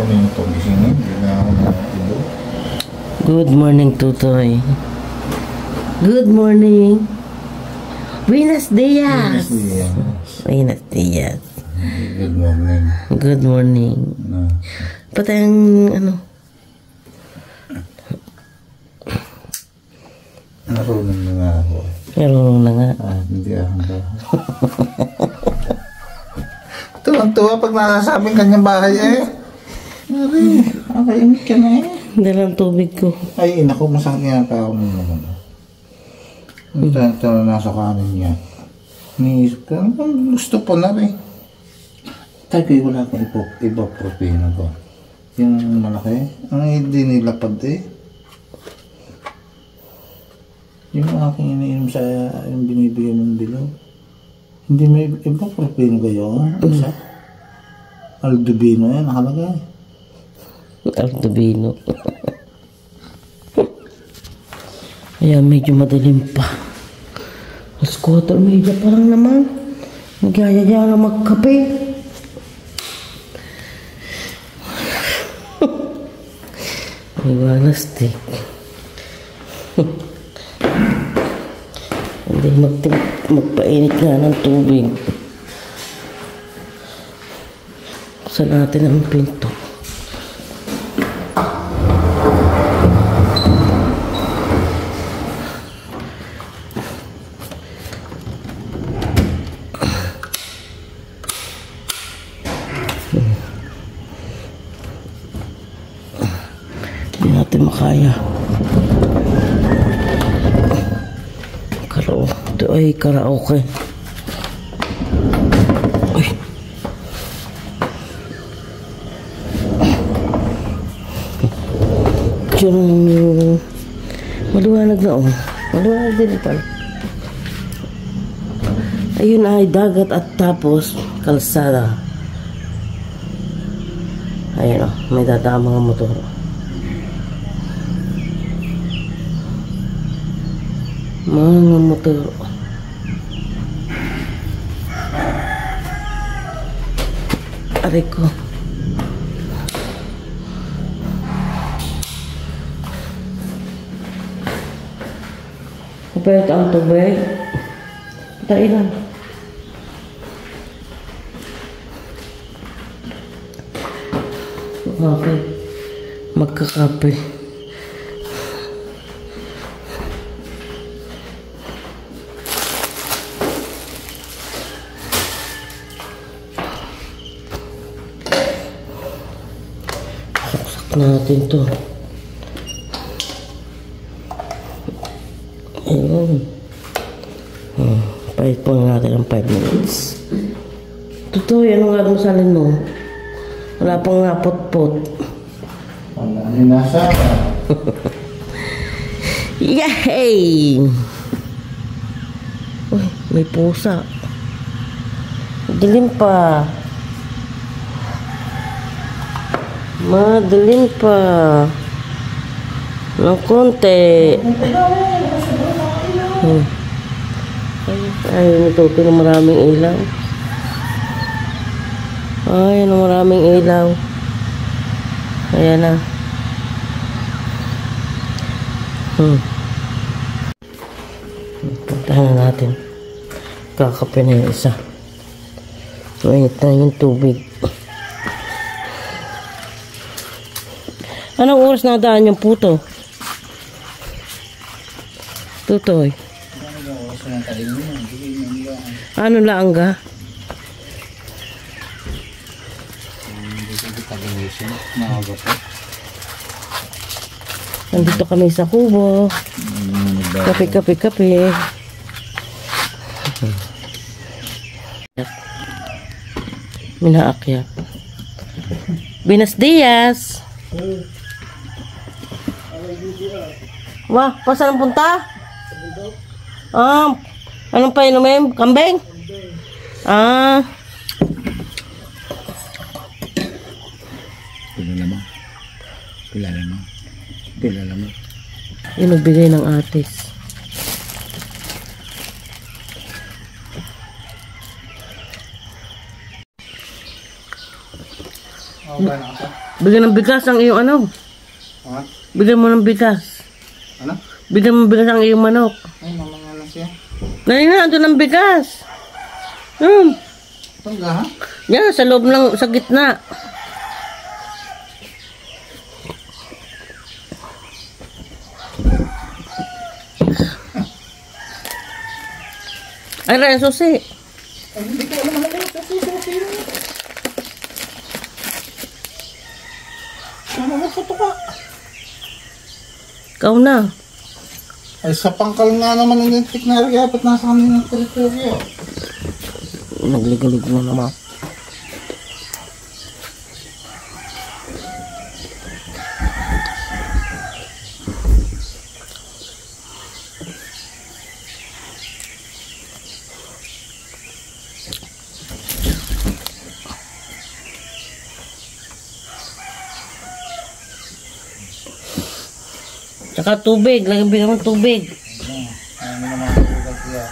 kanina ito gisingin. Hindi na ako nakatibo. Good morning, Tutoy. Good morning. Buenos dias. Buenos dias. Good morning. Good morning. Patay ang ano? Narunong na nga ako. Narunong na nga. Hindi ako ba. Tuwang-tuwa pag nasasabing kanyang bahay eh. Nari, nakayimik ka na eh. Dalang tubig ko. Ay, naku, masakit nga pa ako naman. Ito na nasa kanin niya. Niisip ka, gusto po na rin. Tayo kayo wala akong ibuprofen ko. Yung malaki, ang hindi nilapad eh. Yung aking iniinom sa yung binibigyan ng bilog. Hindi may ibuprofen kayo. Isa. Aldubino yan, nakalagay. Aldubino. Ayan, medyo madilim pa. Mas 4:30 pa lang naman. Nagyayaya na magkape. Iwalastik. Hindi magpainit nga ng tubig. Buksan natin ang pinto. Hindi natin makaya. Ito ay karaoke. Uy. Yung maluwanag na oh. Maluwanag din pala. Ayun ay dagat at tapos kalsada. Ayun oh, may dadaan mga motor. Mga motor. Aray ko. Kapag ang tubig. Patay lang. Okay. Magkakape. Natin to. Ayun. Pahit po natin ng 5 minutes. Totoo, ano nga masalin mo? Wala pang napot-pot. Wala nyo nasa. Yay! Uy, may pusa. Dilim pa. Madilim pa. Ng konti. Ay, natuto na maraming ilaw. Ay, na maraming ilaw. Ayan na. Puntahan na natin. Kakape na yung isa. Mainit na yung tubig. Anong oras na daan yung puto? Tutoy. Ano lang ga? Nandito kami sa kubo. Kape. Minaakyat. Buenos dias. Wah, pa saan punta? Anong pa inumin? Kambing? Kilala mo. Yung nagbigay ng atis. Magkano ako? Bigyan ng bigas ang iyong ano. Ha? Bigyan mo ng bigas. Ano? Bigyan mo ng bigas ang iyong manok. Ay, mamaya lang siya. Ngayon na, ando ng bigas. Pagka ha? Yan, sa loob ng, sa gitna. Ay, Ryan, susi. Ay, hindi ko alam ano. Susi. Ano mo ito ka? Ikaw na. Ay, sa pangkal nga naman ng lintik na rin. Dapat nasa kami ng teritoryo. Nagligalig na naman. Saka tubig, lagyan bigyan mo tubig. Ay, hindi naman ako siya.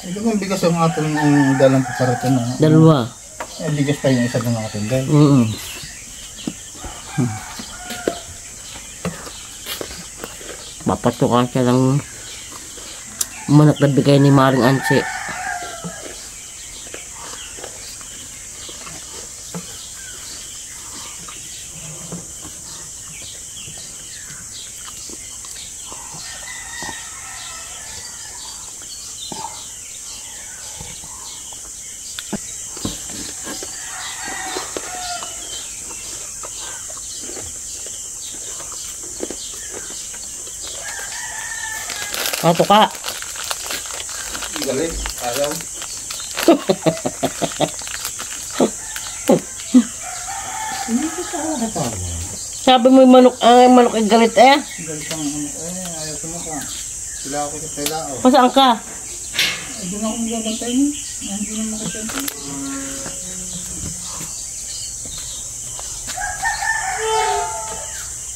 Ito kung bigas ang ating dalang paparito na. Dalawa. Ay, bigas pa yung isa doon natin dahil. Mapatukan siya ng manok na bigay ni Maring Ansi. Ato ka. Galit, ayaw. Sabi mo yung manok ay galit eh. Galit ang ano, ayaw sumuka. Sila ako sa tela. Pasaan ka? Ay, doon ako magabantay mo. Hindi naman makasente.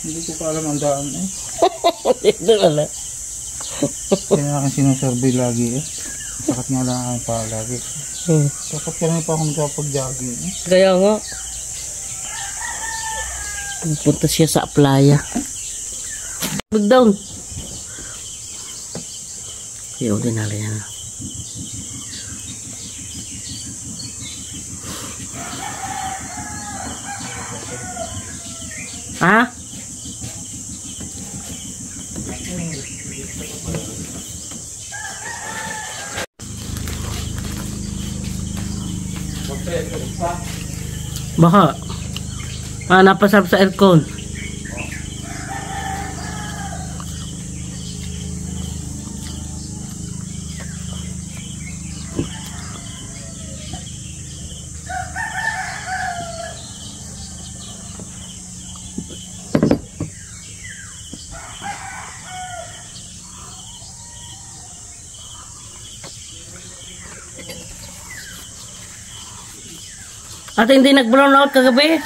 Hindi ko pa alam ang daan eh. Dito wala. Kaya na aking sinusurvey lagi eh. Sakat nga lang aking pa lagi. Dapat kami pa ako nagkapag-jogging eh. Kaya nga. Punta siya sa playa. Big down. Kaya ulit na yan. Ha? Baka napasarap sa aircon. At hindi nag-brown out kagabi?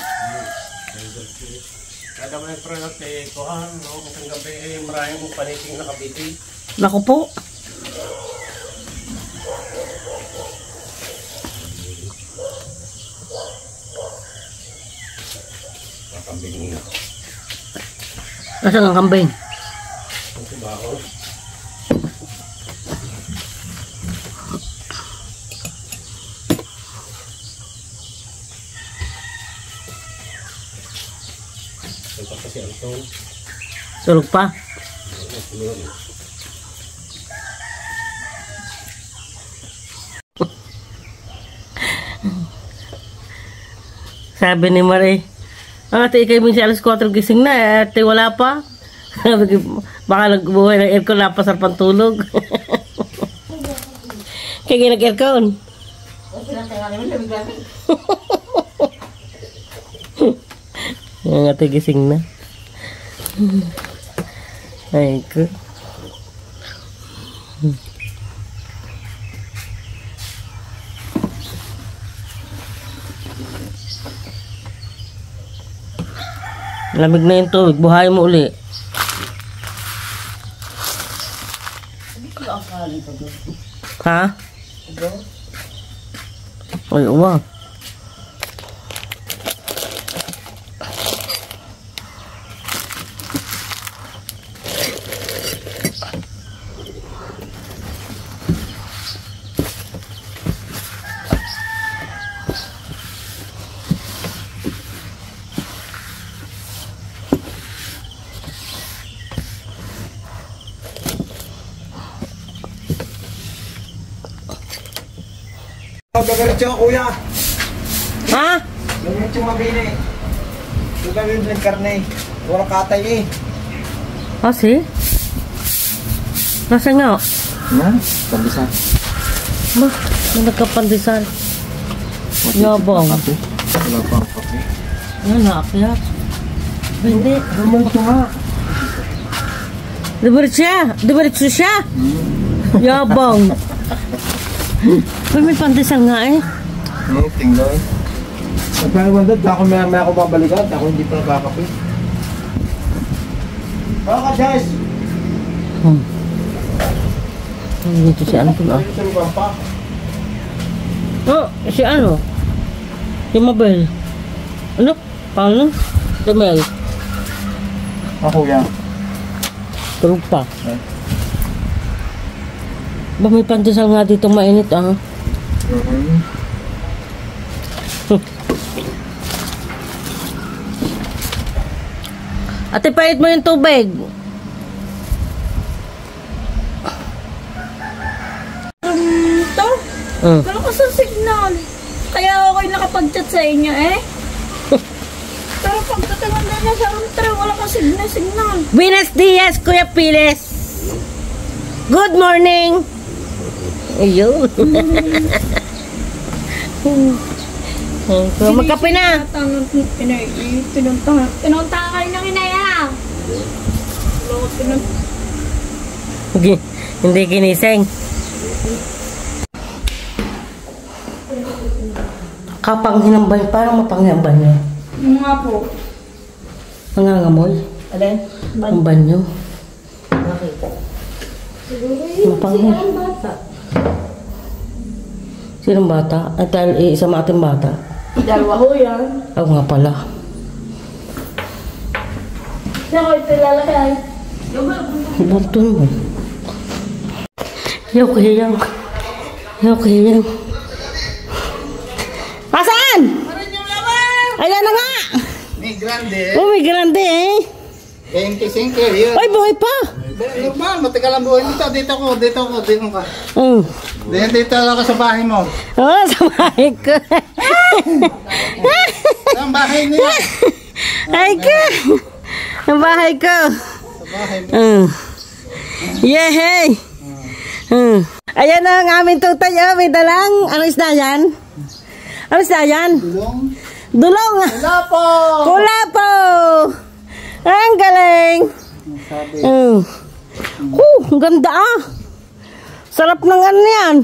Kada may product eh, kuhan, no? Kung gabi eh, maraming paniting nakabiti. Naku po. Kambing na. Nasaan ang kambing? Ang kubaho. Kasi ito. Sulog pa. Sabi ni Marie, ate ikay mo siya alas 4 gising na, ate wala pa. Baka nagbuhay ng aircon, napasar pang tulog. Kaya nag-aircon. Yung ate gising na. Ay ko. Lamig na yung tubig, buhay mo uli. Ha? Ay, uwa. Gagalit siya, kuya. Ha? Gagalit yung mabini. Gagalit ng karne. Walang katay eh. Kasi? Nasa nga? Yan, pandisan. Ba? May nagkapandisan. Yabang. Wala pa ang kape. Yan, naakyat. Hindi. Lumunto nga. Dibaritso siya. Yabang. May pandesal nga eh. Tingnan eh. Nagpapagandad, ako may ako babalikan. Ako hindi pa nakakape. Baka guys! Dito si ano pala. Oh, si ano? Si Mabel. Ano? Paano? Si Mel. Ako yan. Tulog pa. Ba may pandesal nga dito mainit ah. Ate, pait mo yung tubig. To? Wala ko sa signal. Kaya ako'y nakapag-chat sa inyo eh. Pero pagdatingan na niya sa router, wala ka signal. Buenos dias, Kuya Piles. Good morning. Ayun. Magkape na. Pinunta kayo ng inaya. Hindi kinising. Kapanghinambay, parang mapanghinambay niya. Yung nga po. Nangangamoy. Alin? Ang banyo. Nakita. Siguro yun. Mapanghin. Sinong bata? At dahil isang ating bata. Dalawa ho yan. Oo nga pala. Saan ko ito lalakay? Bulto naman. Yaw kaya. Asan? Ayan na nga. May grande. Oh, may grande eh. 25 yun. Ay, buhay pa. Normal, matagal ang buhay nito. Dito ka. Oh. Dito lang ka sa bahay mo. Oh, sa bahay ko. Ang bahay niya. Ay ko. Ang bahay ko. Sa bahay mo. Yehey. Ayan na ang aming tutay. Oh, may dalang. Ano isda yan? Ano isda yan? Dulong. Kulapo. Kulapo. Ang galing. Ang ganda ah. Sarap ng ano yan.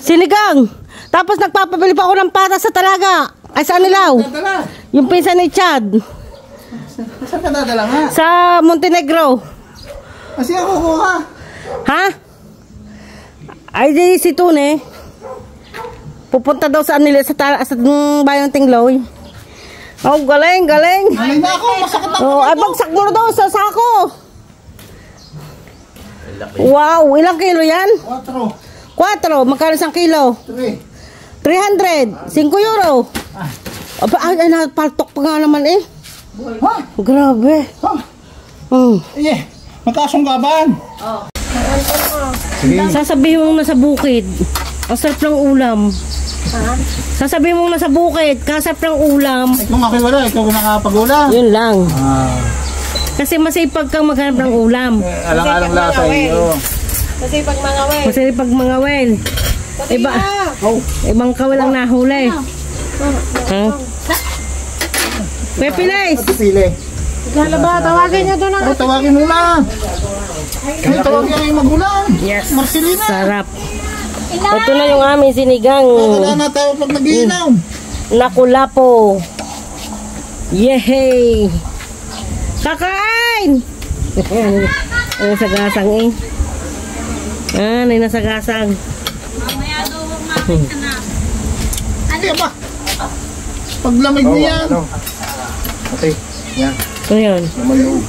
Sinigang. Tapos nagpapabili pa ako ng patas sa talaga. Ay, sa Anilaw. Yung pinsan ni Chad. Saan ka dadala nga? Sa Montenegro. Kasi ako kuha. Ha? Ay, di si Tune. Pupunta daw sa Anila sa bayang Tingloy. Oh, galing. Alay na ako, masakit ako. Oh, ay bagsak mo daw sa sako. Wow, ilang kilo yan? 4. Magkano isang kilo? 300. 5 euro. Ay, napaltok pa nga naman eh. Ha? Grabe. Ha? Magkasong gaban. Sasabihin mo nasa bukid. Ang sarap ng ulam. Sasabihin mo nasa bukid. Kasarap ng ulam. Kung ako'y wala, ikaw nakapag-ulam. Yun lang. Kasi masipag kang maghanap ng ulam. Alang-alang lasa iyo. Kasi pag mga way. Masipag mga wel. Ibang kawal ang nahuli. Pepiles. Pili. Lalaba, tawagin niyo doon ang... Tawagin mo na. Tawagin yung magulang. Yes. Marcelina. Sarap. Ito na yung aming sinigang. Wala na tayo pag nag-iinaw. Nakulapo. Yehey. Kakain. Ano sa gasang eh. Ah, nainasagasang. Mamaya daw umamin ka na. Hindi ba? Paglamig niya. Ano? Okay, yan. Ano yan? Naman loob.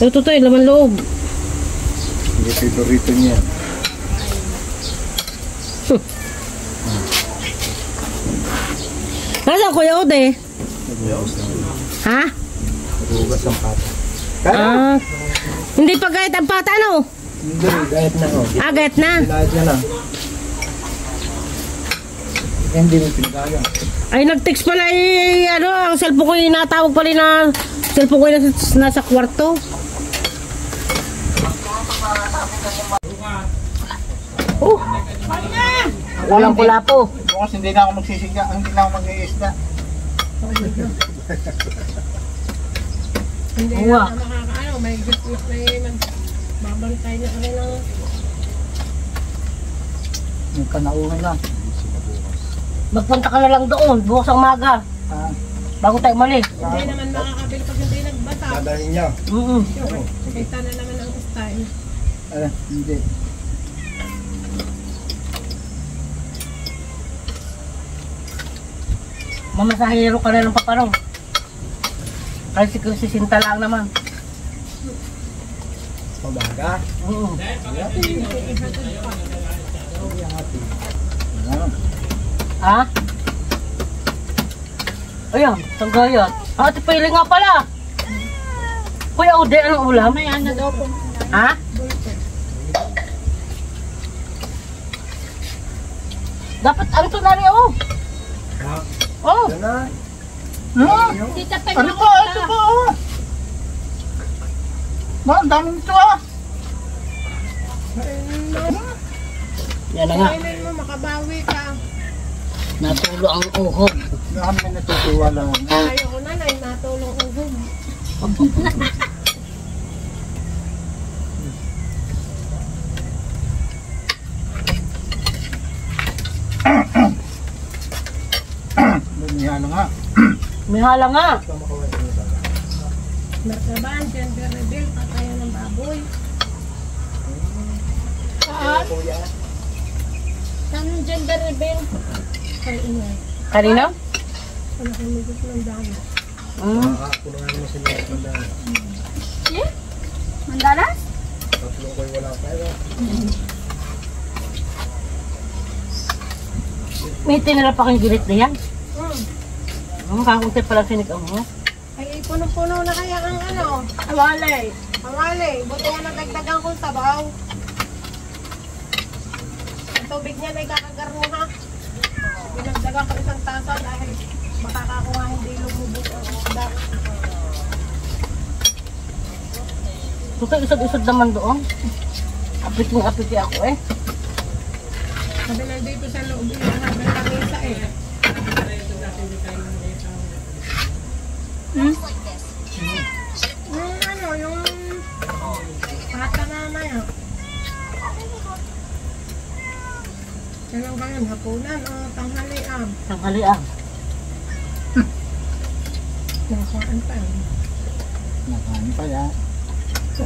Ito tayo, laman loob. Hindi favorito niya. Nasaan Kuya Ode? Ha? Nagugas ang pata. Ah, hindi pa gayat ang pata, no? Hindi, gayat na oh. Ah, gayat na. Gayat na lang. Hindi mo pinagaya. Ay, nag-text pala ano, ang cellphone ko yung natawag pala na cellphone ko yung nasa kwarto. Oh, walang pula po. Bukas hindi na ako magsisiga, hindi na ako mag-iisda. Hindi Oo nga. na makakaano, may gitna, may babantay na kami ng... Yung kanauhan na. Magpunta ka na lang doon, bukas ang maga. Bago tayo mali. Hindi naman makakabili pag hindi nagbasa. Dadahin niya. Kita na naman ang style. Hindi. Mamasahero ka na ng paparong. Kasi kung sisinta lang naman. Mabaga. Oo. Ha? Ayan, tanggayat. Ate Pili nga pala. Kuya Ode, anong ulam? Mamaya na daw po. Ha? Dapat ano to na rin, oh. Oh. Yan na. Tita Peg, Ano to? Ito po. Ang dami nito ah. Yan na nga. Kainin mo, makabawi ka. Natulo ang uhog. Kami natutuwala. Ayoko na na, natulong uhog. Bumihala nga. May hala nga. Merkaban, gender reveal, patayan ng baboy. saan? Saan yung gender reveal? Ay, ingay. Kanina? Ano kumigos ng dami. Nakakapuno nga naman sila at mandala. Eh? Mandalas? Tatlong ko'y wala pera. May tinala pa kang gilit na yan. Ang kakunti pala sinigang mo. Ay, punong-puno na kaya ang ano, Awalay. awali. Buti nga nagdagdagan kong sabaw. Ang tubig niya ay kakagarnuha. Binagdagan ko isang tasa dahil makakakuha hindi lumubog ang isda. Ito isod-isod naman doon. Apit ako eh. Sabi nandito sa loob yung habang lamesa eh. Yung ano, yung pata na maya. Kailan ba yun? Hapunan o tanghalian? Tanghalian. Nakuhaan pa yun. Nakain pa yan.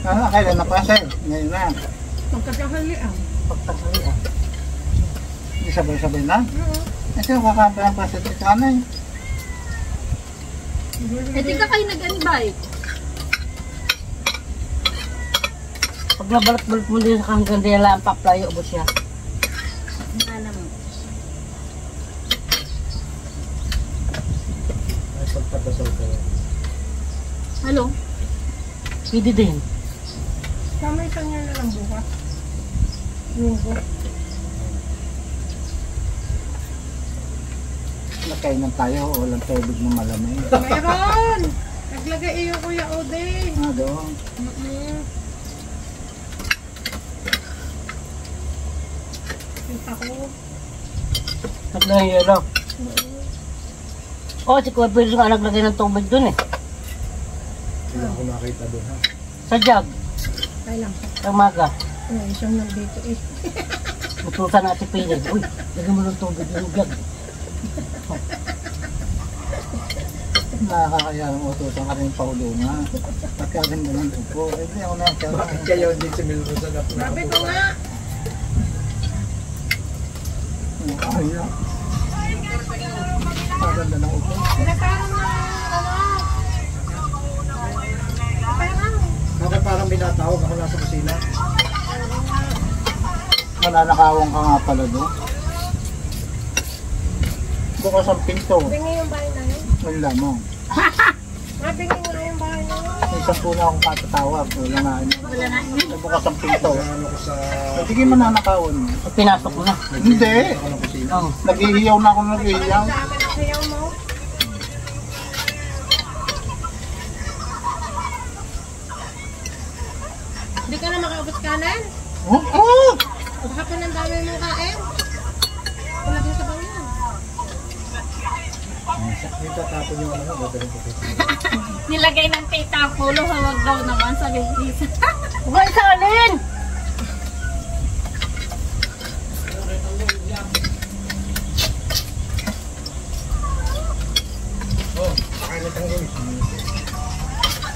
Kailan na pa sir? Ngayon na. Pagkatanghalian. Pagtanghalian. Hindi sabay-sabay na. Oo. Kasi kakampay ang pasit sa kanay. Eh, di ka kayo nag-anibay. Pag nabalat-balat mo din sa hanggang din lang paplayo mo siya. Alam mo. Ay, pagpatasal ko. Hello? Pwede din. Kamay sa niya na lang bukas. Lunggo. Nakainan tayo o walang tubig na malamig. Mayroon! Naglagay iyo Kuya Ode. Doon. Kita ko. Naglagay yelo. Oh, si Kuya Pedro nga naglagay ng tubig dun eh. Hindi ako nakita doon ha. Sa jug. Kailan? Sa maga. Ay, siyang nandito eh. Utusan na si Pedro. Uy, lagyan mo ng tubig yung jug. Nakakaya ng utusan ka rin paulo nga. Pagkasin mo ng upo. Hindi ako nakakaya. Bakit kayo hindi si Milrosa na Sabi ko nga, Paganda ng upo. Parang na, Bakit parang binatawag ako nasa kusina? Mananakawang ka nga pala doon. Bukas ang pinto. bingi yung bahay na yun. Wala mo. Mabingi nga yung bahay na yun. Isang po na akong katatawag. Wala na. Bukas ang pinto. Hindi mananakawan mo. Pinasok mo na. Hindi. Oo. Nag-iiyaw na ako nag-iiyaw. Dami na sayaw mo. Hindi ka na makaubos kanan? Oh, oh! Baka pa ng dami mong kain. Wala din sa bangyan. Dito tapon yung ano, dadalhin ko. Nilagay ng tita ang pulo, hawag daw naman sa isa. Huwag sa alin!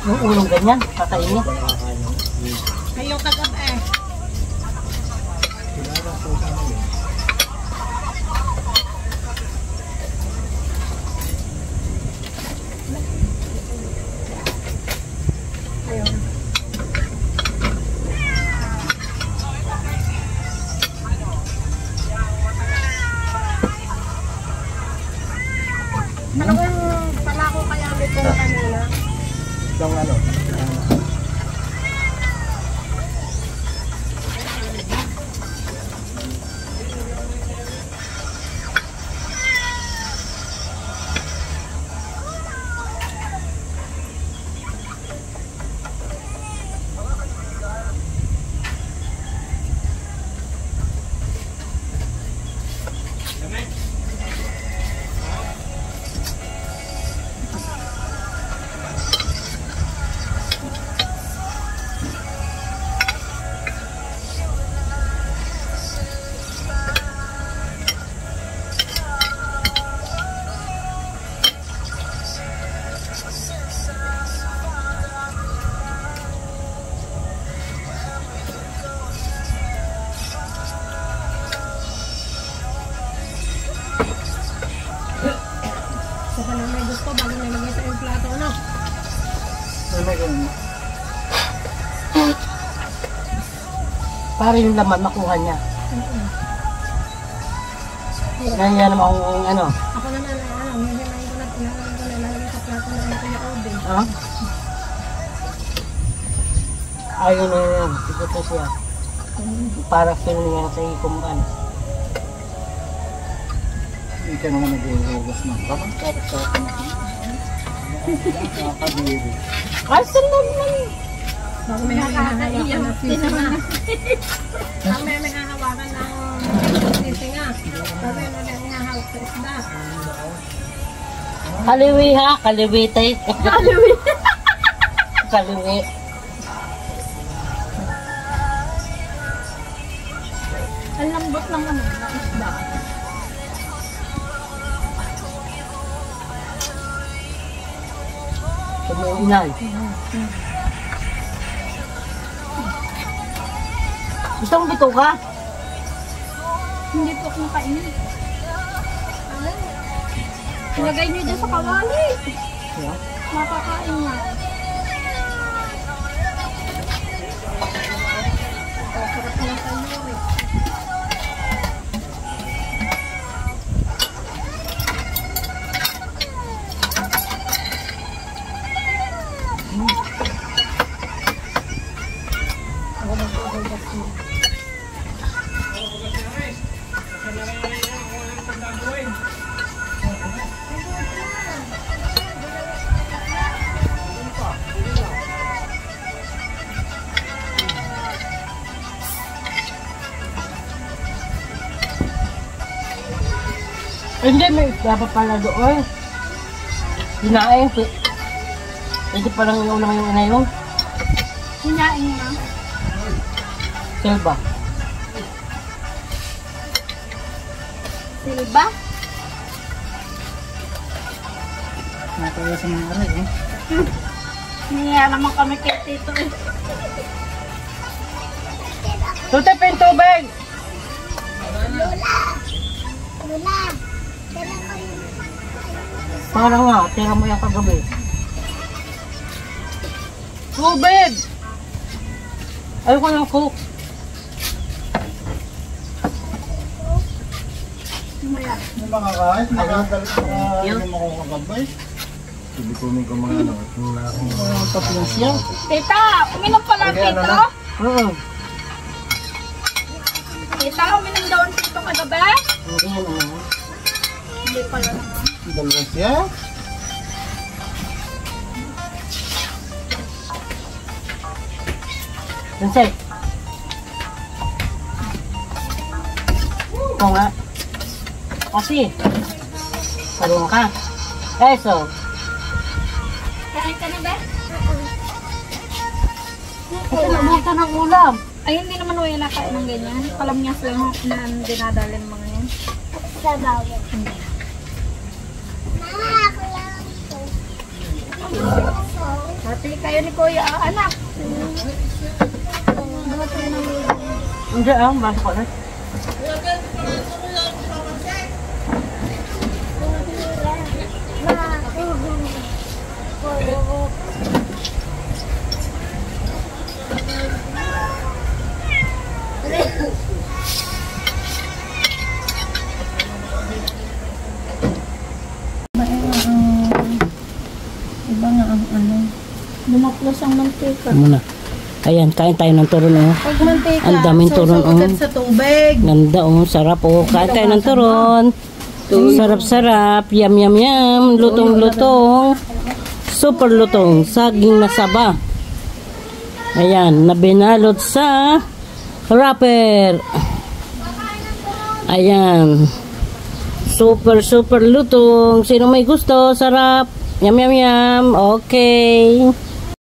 Yung ulong ganyan, kakainin. Kayong kagabi eh. Ano ba yung pala ko kaya ulit ko kanina? Yung ano, So ka na may gusto bago nilagay sa yung plato, ano? ano yun? Para yung laman makuha niya. Ganyan naman kung ano. Ako naman, hihimayin ko na, pinakain ko na, lalagay sa plato na ito yung Ode. Ha? Ayaw na yun. Sikot na siya. Para sinulingan sa ikumban. Hindi ka naman nag-iugas ng kamang kapit sa akin. Nakakabiri. Ay, saan naman? Bago may hahawakan ng sisi nga. Bago may hahawakan ng sisi nga. Bago may hahawak sa isda. Kaliwi ha? Kaliwi tayo. Kaliwi. Kaliwi. Ang lambot ng ano, ng isda. Kumuinay. Gusto mong bito ka? Hindi po ako nakainin. Ilagay niyo dyan sa kawali. Makakain nga. Sarap na sa inyo eh. Hindi, may dapat pala doon. Hinain. Pwede palang yung ulang yung inayong. Hinain na. Silba. Silba? Nakaya sa mga aray eh. Niya naman kami kay Tito eh. Tutip yung tubig! Parang nga, tira mo yung kagabi. Tubig! Ayoko ng coke. Hindi makakain, nakagalit ka hindi mo kong kagabay. Ibikunin ko mga ano. Tatlong siya. Tita, uminom pala tito. Oo. Tita, uminom daw ang tito kagabi. Hindi pala naman. Dalawang siya. Vincent. Ito nga. Kasi, parang ka. So. Kain ka na ba? Kasi nabuhay ka ng ulam. Ay, hindi naman wala nakain ng ganyan. Kalamnyas lang na dinadali ng mga yan. Sa bawal. Hindi. Pati kayo ni Kuya, anak. Hindi basa ko na. Iba nga ang ano. Lumaplos ang mantika. Muna. Ayan, kain tayo ng turon oh. Pag mantika, Ang daming turon oh. sa tubig. Ganda oh, sarap oh. Kain tayo ng turon. Sarap-sarap. Yum, yum, yum. Lutong-lutong. Super lutong. Saging na saba. Ayan, nabinalot sa wrapper. Ayan. Super lutong. Sino may gusto? Sarap. Yum, yum, yum. Okay.